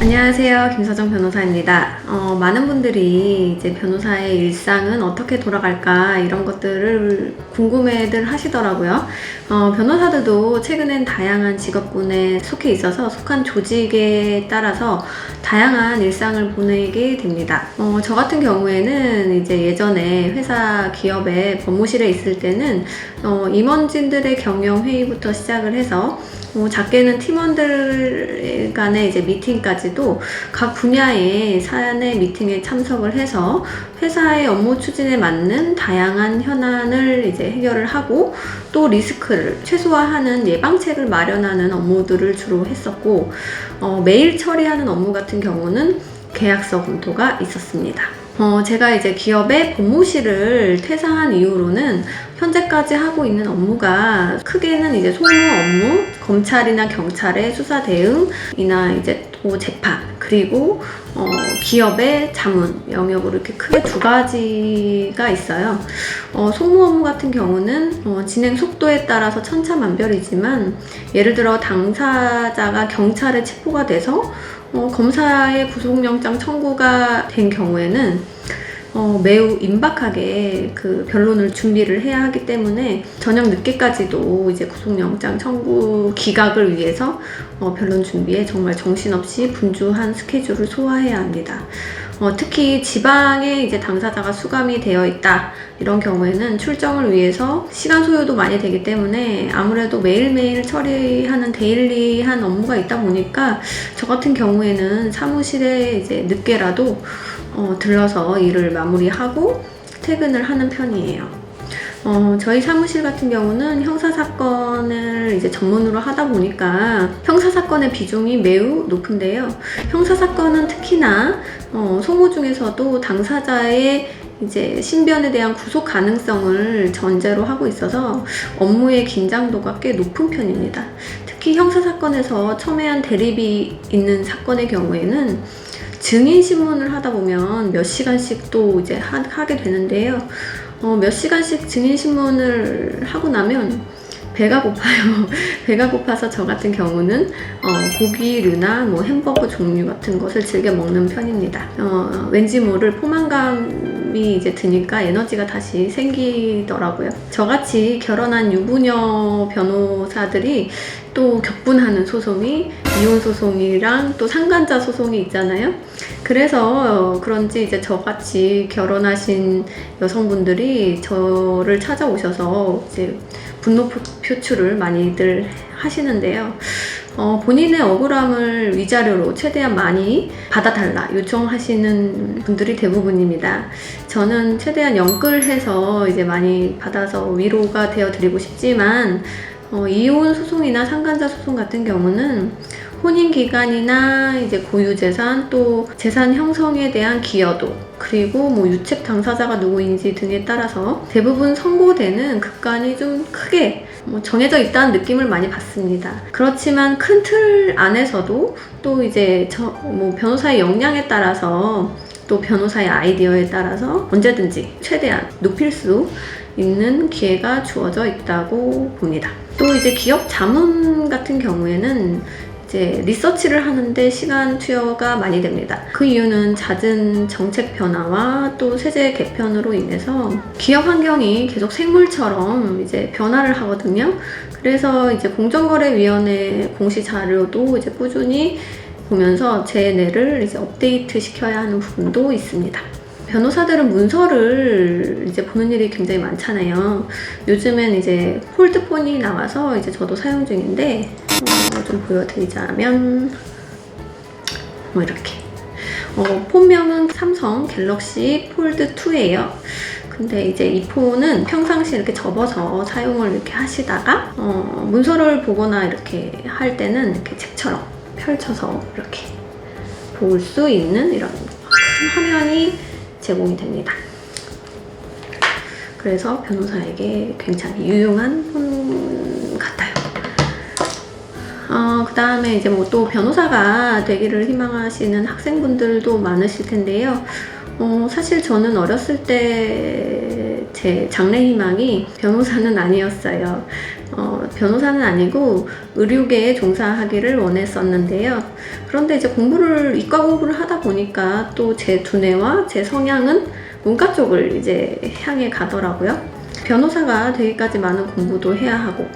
안녕하세요. 김서정 변호사입니다. 많은 분들이 이제 변호사의 일상은 어떻게 돌아갈까 이런 것들을 궁금해들 하시더라고요. 변호사들도 최근엔 다양한 직업군에 속해 있어서 속한 조직에 따라서 다양한 일상을 보내게 됩니다. 저 같은 경우에는 이제 예전에 회사 기업의 법무실에 있을 때는 임원진들의 경영 회의부터 시작을 해서 작게는 팀원들 간의 이제 미팅까지도 각 분야의 사안의 미팅에 참석을 해서 회사의 업무 추진에 맞는 다양한 현안을 이제 해결을 하고 또 리스크를 최소화하는 예방책을 마련하는 업무들을 주로 했었고, 매일 처리하는 업무 같은 경우는 계약서 검토가 있었습니다. 제가 이제 기업의 법무실을 퇴사한 이후로는 현재까지 하고 있는 업무가 크게는 이제 소무 업무, 검찰이나 경찰의 수사 대응이나 이제 또 재판, 그리고 기업의 자문 영역으로 이렇게 크게 두 가지가 있어요. 소무 업무 같은 경우는 진행 속도에 따라서 천차만별이지만, 예를 들어 당사자가 경찰에 체포가 돼서 검사의 구속영장 청구가 된 경우에는 매우 임박하게 그 변론을 준비를 해야 하기 때문에 저녁 늦게까지도 이제 구속영장 청구 기각을 위해서 변론 준비에 정말 정신없이 분주한 스케줄을 소화해야 합니다. 특히 지방에 이제 당사자가 수감이 되어 있다 이런 경우에는 출정을 위해서 시간 소요도 많이 되기 때문에 아무래도 매일매일 처리하는 데일리한 업무가 있다 보니까 저 같은 경우에는 사무실에 이제 늦게라도 들러서 일을 마무리하고 퇴근을 하는 편이에요. 저희 사무실 같은 경우는 형사사건을 이제 전문으로 하다 보니까 형사사건의 비중이 매우 높은데요. 형사사건은 특히나 소모 중에서도 당사자의 이제 신변에 대한 구속 가능성을 전제로 하고 있어서 업무의 긴장도가 꽤 높은 편입니다. 특히 형사사건에서 첨예한 대립이 있는 사건의 경우에는 증인 신문을 하다 보면 몇 시간씩 또 이제 하게 되는데요. 몇 시간씩 증인 신문을 하고 나면 배가 고파요. 배가 고파서 저 같은 경우는 고기류나 뭐 햄버거 종류 같은 것을 즐겨 먹는 편입니다. 왠지 모를 포만감이 이제 드니까 에너지가 다시 생기더라고요. 저같이 결혼한 유부녀 변호사들이 또 격분하는 소송이 이혼 소송이랑 또 상간자 소송이 있잖아요. 그래서 그런지 이제 저같이 결혼하신 여성분들이 저를 찾아오셔서 이제 분노 표출을 많이들 하시는데요. 본인의 억울함을 위자료로 최대한 많이 받아달라 요청하시는 분들이 대부분입니다. 저는 최대한 연끌해서 이제 많이 받아서 위로가 되어 드리고 싶지만, 이혼 소송이나 상간자 소송 같은 경우는 혼인 기간이나 이제 고유 재산, 또 재산 형성에 대한 기여도, 그리고 뭐 유책 당사자가 누구인지 등에 따라서 대부분 선고되는 극간이 좀 크게 정해져 있다는 느낌을 많이 받습니다. 그렇지만 큰 틀 안에서도 또 이제 변호사의 역량에 따라서 또 변호사의 아이디어에 따라서 언제든지 최대한 높일 수 있는 기회가 주어져 있다고 봅니다. 또 이제 기업 자문 같은 경우에는 이제 리서치를 하는데 시간 투여가 많이 됩니다. 그 이유는 잦은 정책 변화와 또 세제 개편으로 인해서 기업 환경이 계속 생물처럼 이제 변화를 하거든요. 그래서 이제 공정거래위원회 공시 자료도 이제 꾸준히 보면서 제 뇌를 이제 업데이트 시켜야 하는 부분도 있습니다. 변호사들은 문서를 이제 보는 일이 굉장히 많잖아요. 요즘엔 이제 폴드폰이 나와서 이제 저도 사용 중인데, 좀 보여드리자면 이렇게 폰명은 삼성 갤럭시 폴드 2예요. 근데 이제 이 폰은 평상시에 이렇게 접어서 사용을 이렇게 하시다가 문서를 보거나 이렇게 할 때는 이렇게 책처럼 펼쳐서 이렇게 볼 수 있는 이런 큰 화면이 제공이 됩니다. 그래서 변호사에게 굉장히 유용한 폰 같아요. 그 다음에 이제 뭐 또 변호사가 되기를 희망하시는 학생분들도 많으실 텐데요. 사실 저는 어렸을 때 제 장래 희망이 변호사는 아니었어요. 변호사는 아니고 의료계에 종사하기를 원했었는데요. 그런데 이제 이과 공부를 하다 보니까 또 제 두뇌와 제 성향은 문과 쪽을 이제 향해 가더라고요. 변호사가 되기까지 많은 공부도 해야 하고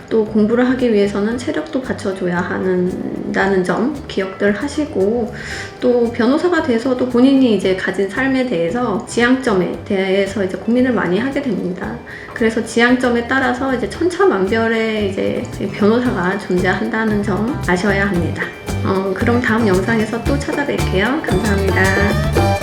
또 공부를 하기 위해서는 체력도 받쳐줘야 한다는 점 기억들 하시고, 또 변호사가 돼서도 본인이 이제 가진 삶에 대해서 지향점에 대해서 이제 고민을 많이 하게 됩니다. 그래서 지향점에 따라서 이제 천차만별의 이제 변호사가 존재한다는 점 아셔야 합니다. 그럼 다음 영상에서 또 찾아뵐게요. 감사합니다.